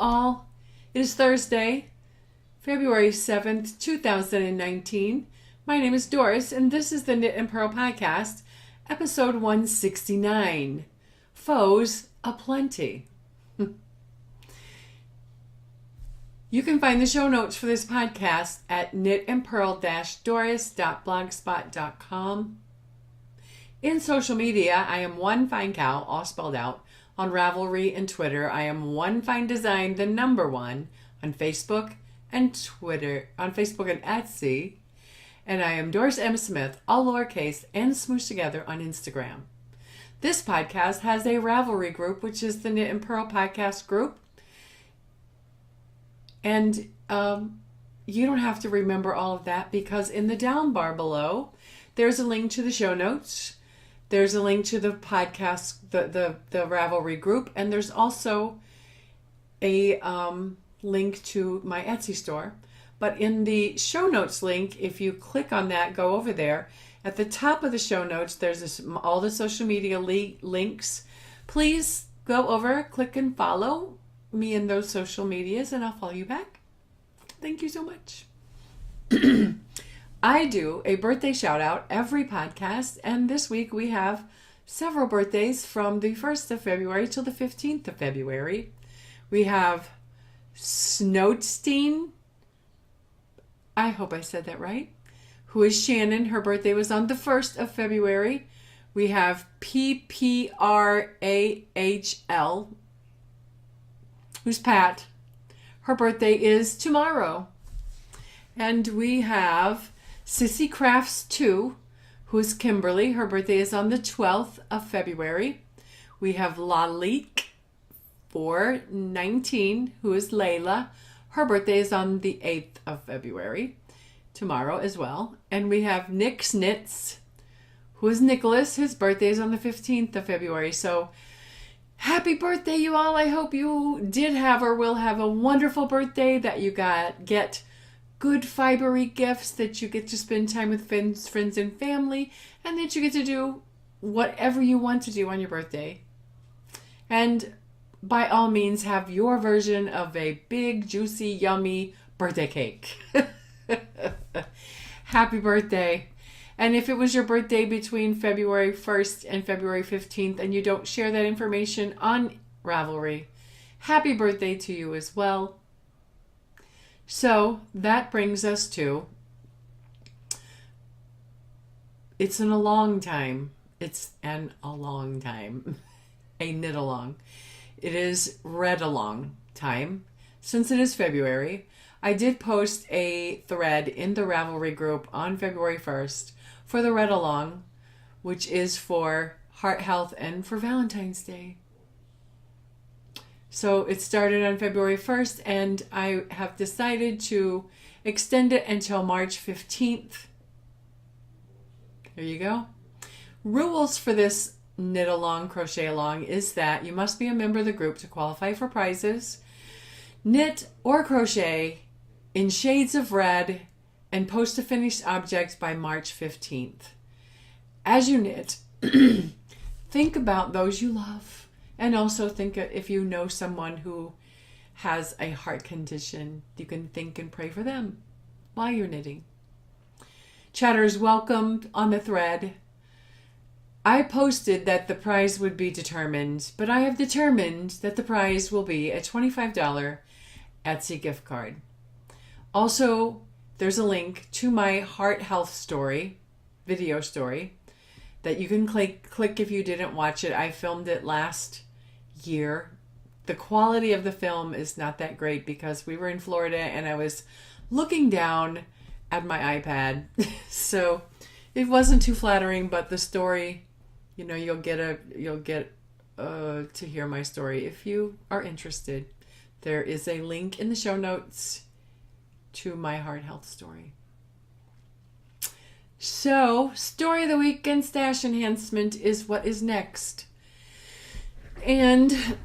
all. It is Thursday, February 7th, 2019. My name is Doris, and this is the Knit and Purl Podcast, episode 169, Foes Aplenty. You can find the show notes for this podcast at knitandpurl-doris.blogspot.com. In social media, I am One Fine Cow, all spelled out, on Ravelry and Twitter. I am One Fine Design, the number one, on Facebook and Twitter, on Facebook and Etsy. And I am Doris M. Smith, all lowercase and smooshed together, on Instagram. This podcast has a Ravelry group, which is the Knit and Purl Podcast group. And you don't have to remember all of that, because in the down bar below, there's a link to the show notes. There's a link to the podcast, the Ravelry group, and there's also a link to my Etsy store. But in the show notes link, if you click on that, go over there. At the top of the show notes, there's all the social media links. Please go over, click and follow me in those social medias, and I'll follow you back. Thank you so much. I do a birthday shout out every podcast, and this week we have several birthdays from the 1st of February till the 15th of February. We have Snowstein, I hope I said that right, who is Shannon. Her birthday was on the 1st of February. We have PPRAHL, who's Pat. Her birthday is tomorrow. And we have Sissy Crafts 2, who's Kimberly. Her birthday is on the 12th of February. We have Lalik 419, who is Layla. Her birthday is on the 8th of February, tomorrow as well. And we have Nick's Knits, who is Nicholas. His birthday is on the 15th of February. So happy birthday, you all. I hope you did have or will have a wonderful birthday, that you get good fibery gifts, that you get to spend time with friends and family, and that you get to do whatever you want to do on your birthday. And by all means, have your version of a big, juicy, yummy birthday cake. Happy birthday. And if it was your birthday between February 1st and February 15th and you don't share that information on Ravelry, happy birthday to you as well. So that brings us to, it's an a long time. It's an a long time. A knit along. It is read along time. Since it is February, I did post a thread in the Ravelry group on February 1st for the read along, which is for heart health and for Valentine's Day. So it started on February 1st, and I have decided to extend it until March 15th. There you go. Rules for this knit along, crochet along is that you must be a member of the group to qualify for prizes. Knit or crochet in shades of red and post a finished object by March 15th. As you knit, think about those you love. And also think, if you know someone who has a heart condition, you can think and pray for them while you're knitting. Chatter is welcomed on the thread. I posted that the prize would be determined, but I have determined that the prize will be a $25 Etsy gift card. Also, there's a link to my heart health story, video story, that you can click if you didn't watch it. I filmed it last year. The quality of the film is not that great because we were in Florida and I was looking down at my iPad. So it wasn't too flattering, but the story, you'll get to hear my story if you are interested. There is a link in the show notes to my heart health story. So, story of the week and stash enhancement is what is next. And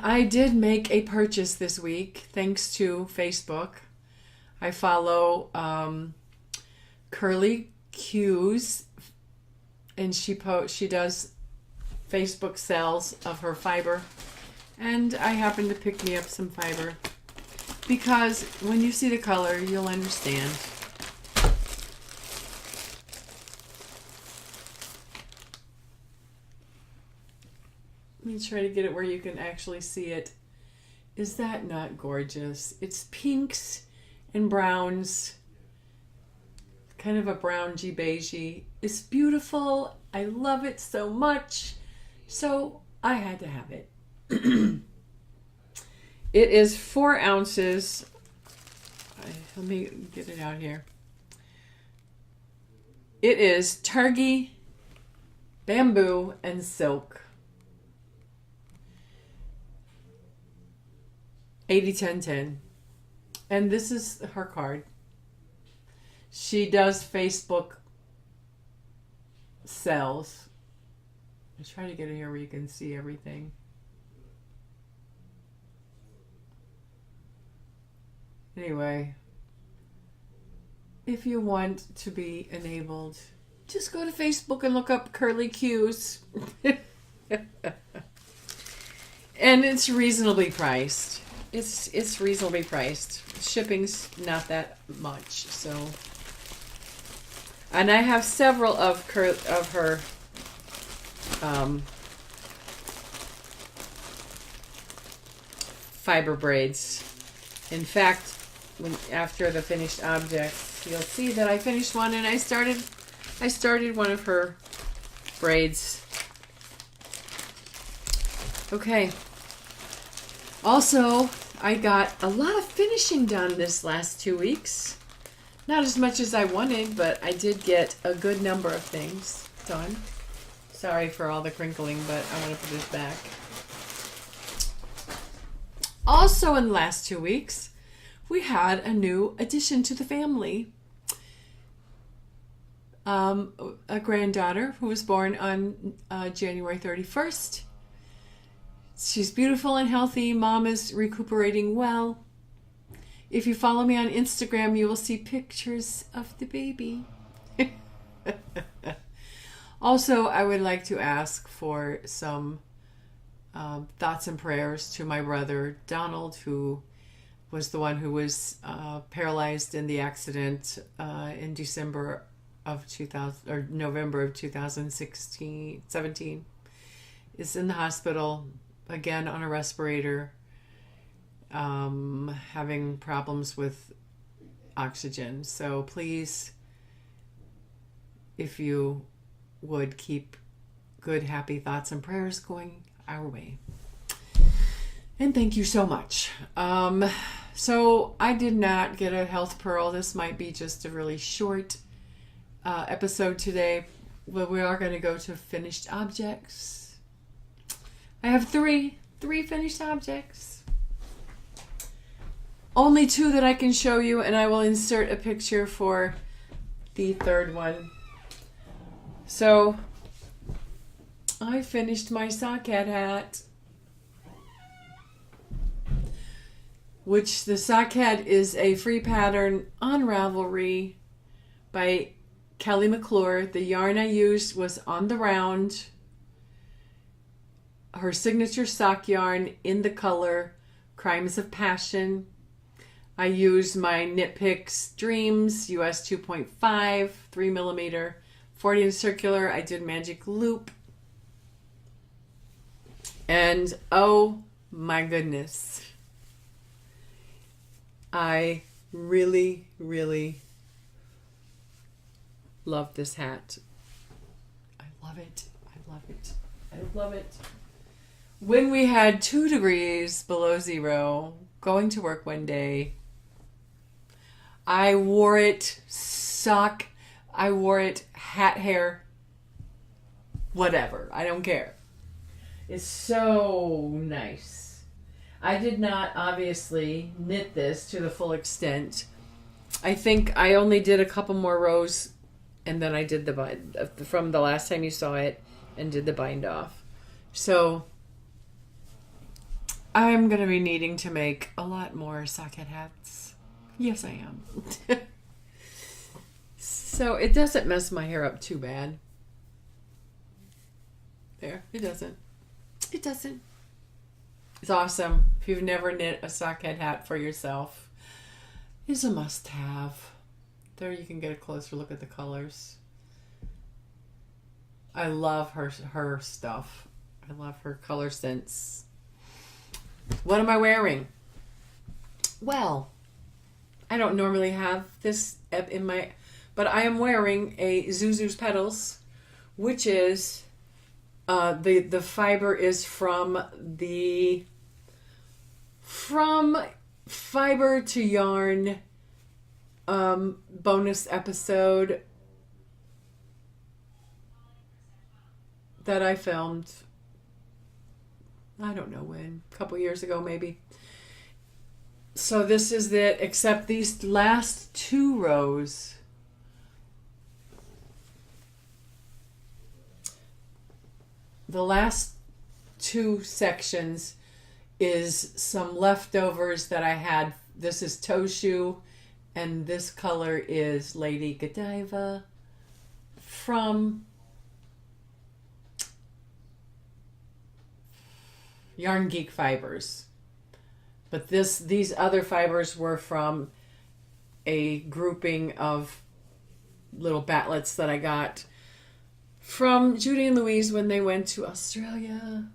I did make a purchase this week thanks to Facebook. I follow Curly Q's, and she does Facebook sales of her fiber And I happened to pick me up some fiber because when you see the color, you'll understand. Let me try to get it where you can actually see it. Is that not gorgeous? It's pinks and browns, kind of a browngy beigey. It's beautiful. I love it so much. So I had to have it. It is 4 ounces. Let me get it out here. It is Targhee, bamboo, and silk. 80-10-10. And this is her card. She does Facebook sells. I try to get it here where you can see everything. Anyway, if you want to be enabled, just go to Facebook and look up Curly Q's. And it's reasonably priced. It's reasonably priced. Shipping's not that much, so. And I have several of her fiber braids. In fact, after the finished objects, you'll see that I finished one and I started one of her braids. Okay. Also, I got a lot of finishing done this last 2 weeks. Not as much as I wanted, but I did get a good number of things done. Sorry for all the crinkling, but I want to put this back. Also in the last 2 weeks, we had a new addition to the family. A granddaughter who was born on January 31st. She's beautiful and healthy. Mom is recuperating well. If you follow me on Instagram, you will see pictures of the baby. Also, I would like to ask for some thoughts and prayers to my brother Donald, who was the one who was paralyzed in the accident in November of 2017. Is in the hospital again on a respirator, having problems with oxygen. So please, if you would keep good, happy thoughts and prayers going our way. And thank you so much. So I did not get a health pearl. This might be just a really short episode today. But we are going to go to finished objects. I have three finished objects. Only 2 that I can show you, and I will insert a picture for the third one. So I finished my socket hat, which the socket is a free pattern on Ravelry by Kelly McClure. The yarn I used was On the Round, her signature sock yarn in the color Crimes of Passion. I used my Knit Picks Dreams US 2.5 3mm 40-inch circular. I did magic loop, and oh my goodness, I really love this hat. I love it. When we had 2 degrees below zero, going to work one day, I wore it I wore it hat, hair, whatever. I don't care. It's so nice. I did not obviously knit this to the full extent. I think I only did a couple more rows, and then I did the bind from the last time you saw it, and did the bind off. So I'm going to be needing to make a lot more socket hats. Yes, I am. So it doesn't mess my hair up too bad. There, it doesn't. It's awesome. If you've never knit a sockhead hat for yourself, it's a must-have. There you can get a closer look at the colors. I love her stuff. I love her color sense. What am I wearing? Well, I don't normally have this in my, but I am wearing a Zuzu's Petals, which is the fiber is from Fiber to Yarn bonus episode that I filmed. I don't know when, a couple years ago maybe. So this is it, except these last two rows. The last two sections is some leftovers that I had. This is Toshu, and this color is Lady Godiva from Yarn Geek Fibers. But these other fibers were from a grouping of little batlets that I got from Judy and Louise when they went to Australia.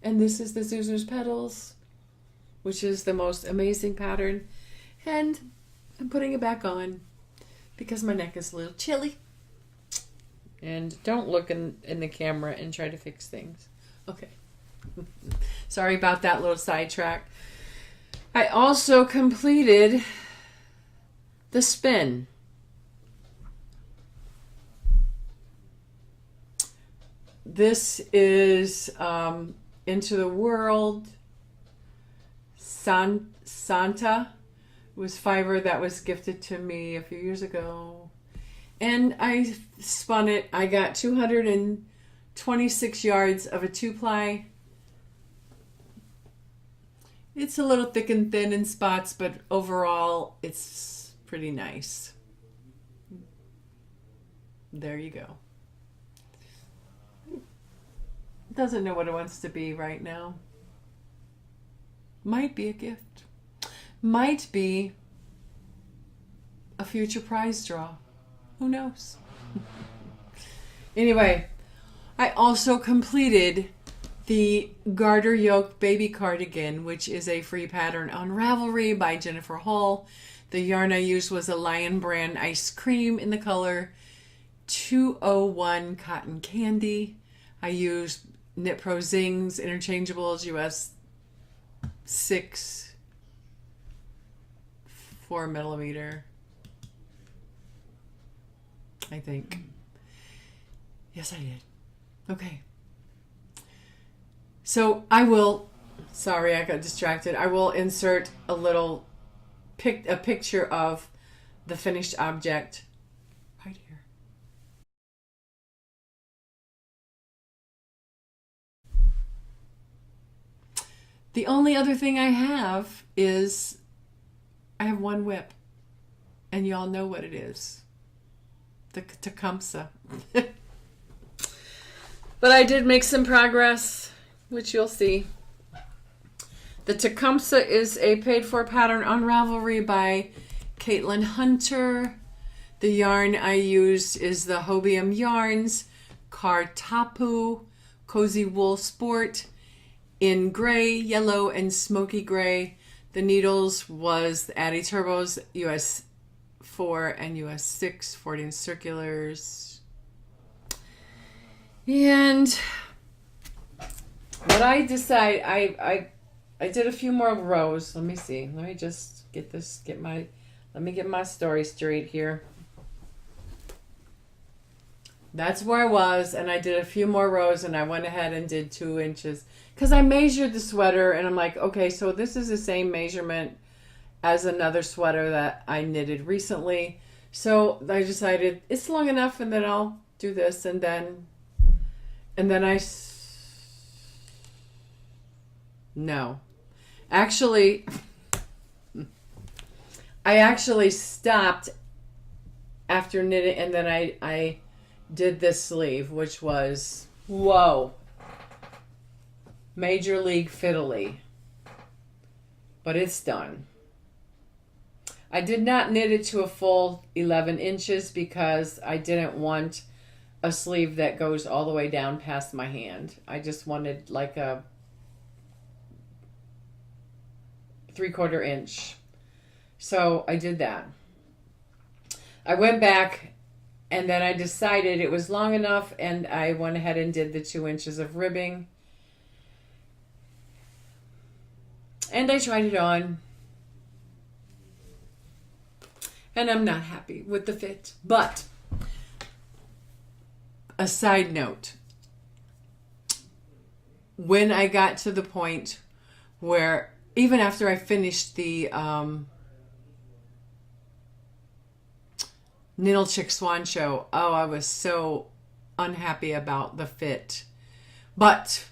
And this is the Zuzu's Petals, which is the most amazing pattern. And I'm putting it back on because my neck is a little chilly. And don't look in the camera and try to fix things. Okay. Sorry about that little sidetrack. I also completed the spin. This is Into the World Santa. It was fiber that was gifted to me a few years ago. And I spun it. I got 226 yards of a 2-ply. It's a little thick and thin in spots, but overall it's pretty nice. There you go. It doesn't know what it wants to be right now. Might be a gift. Might be a future prize draw. Who knows? Anyway, I also completed the Garter Yoke Baby Cardigan, which is a free pattern on Ravelry by Jennifer Hall. The yarn I used was a Lion Brand Ice Cream in the color 201 Cotton Candy. I used Knit Pro Zings interchangeables, US 6 4mm, I think. Yes, I did. Okay. So I will, sorry, I got distracted. I will insert a picture of the finished object right here. The only other thing I have is I have one whip, and y'all know what it is. The Tecumseh. But I did make some progress, which you'll see. The Tecumseh is a paid-for pattern on Ravelry by Caitlin Hunter. The yarn I used is the Hobium Yarns Kartapu Cozy Wool Sport in gray, yellow, and smoky gray. The needles was the Addy Turbos US 4 and US 6 14 circulars. And what I decided, I did a few more rows. Let me see. Let me just let me get my story straight here. That's where I was, and I did a few more rows, and I went ahead and did 2 inches. Because I measured the sweater, and I'm like, okay, so this is the same measurement as another sweater that I knitted recently. So I decided it's long enough, and then I'll do this, and then no. Actually, I actually stopped after knitting, and then I did this sleeve, which was, whoa, Major League Fiddly. but it's done. I did not knit it to a full 11 inches because I didn't want a sleeve that goes all the way down past my hand. I just wanted like a 3/4 inch. So I did that. I went back and then I decided it was long enough, and I went ahead and did the 2 inches of ribbing. And I tried it on. And I'm not happy with the fit. But a side note, when I got to the point where, even after I finished the Niddle Chick Swan show, oh, I was so unhappy about the fit. But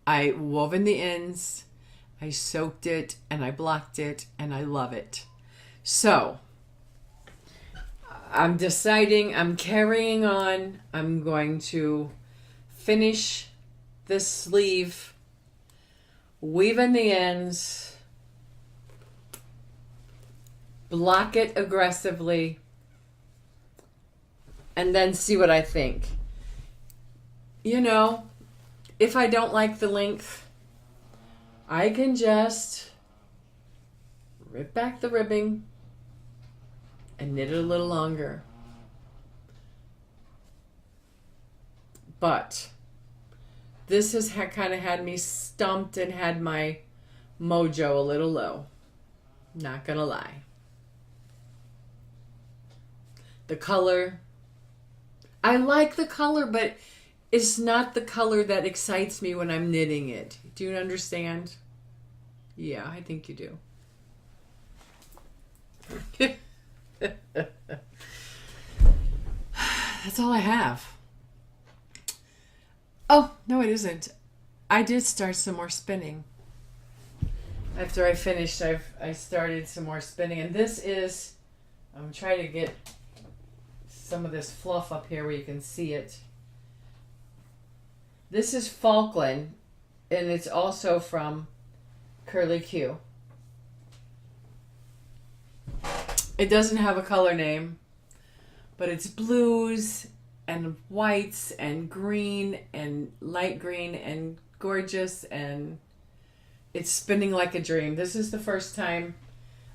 I wove in the ends, I soaked it, and I blocked it, and I love it. So I'm deciding, I'm carrying on. I'm going to finish this sleeve, weave in the ends, block it aggressively, and then see what I think. You know, if I don't like the length, I can just rip back the ribbing and knit it a little longer. But this has kind of had me stumped and had my mojo a little low. Not gonna lie. The color, I like the color, but it's not the color that excites me when I'm knitting it. Do you understand? Yeah, I think you do. That's all I have. Oh, no, it isn't. I did start some more spinning. After I finished, I started some more spinning. And this is, I'm trying to get some of this fluff up here where you can see it. This is Falkland, and it's also from Curly Q. It doesn't have a color name, but it's blues and whites and green and light green and gorgeous, and it's spinning like a dream. This is the first time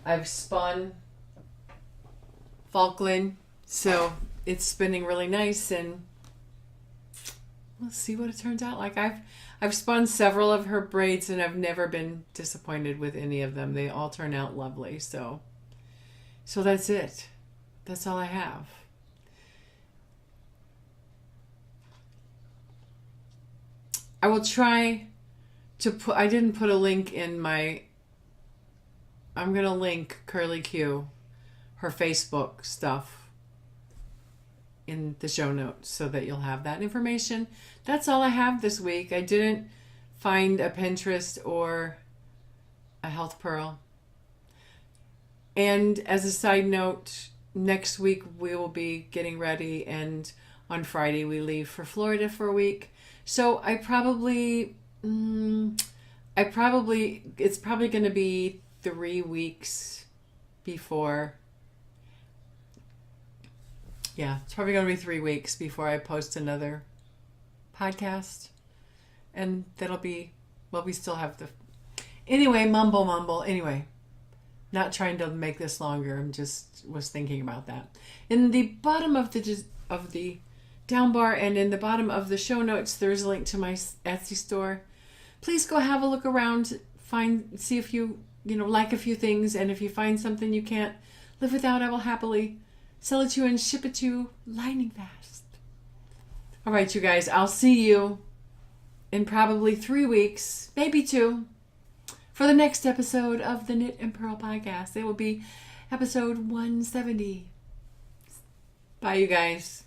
I've spun Falkland, so it's spinning really nice, and let's see what it turns out like. I've spun several of her braids, and I've never been disappointed with any of them. They all turn out lovely. So that's it. That's all I have. I will try to put, I didn't put a link in my, I'm going to link Curly Q, her Facebook stuff, in the show notes so that you'll have that information. That's all I have this week. I didn't find a Pinterest or a Health Pearl. And as a side note, next week we will be getting ready, and on Friday we leave for Florida for a week. So it's probably going to be 3 weeks before. Yeah, it's probably going to be 3 weeks before I post another podcast. And that'll be, well, we still have the, anyway, mumble. Anyway, not trying to make this longer. I'm just was thinking about that. In the bottom of the down bar and in the bottom of the show notes, there's a link to my Etsy store. Please go have a look around, see if you like a few things, and if you find something you can't live without, I will happily sell it to you and ship it to you lightning fast. All right, you guys, I'll see you in probably 3 weeks, maybe 2, for the next episode of the Knit and Purl podcast. It will be episode 170. Bye, you guys.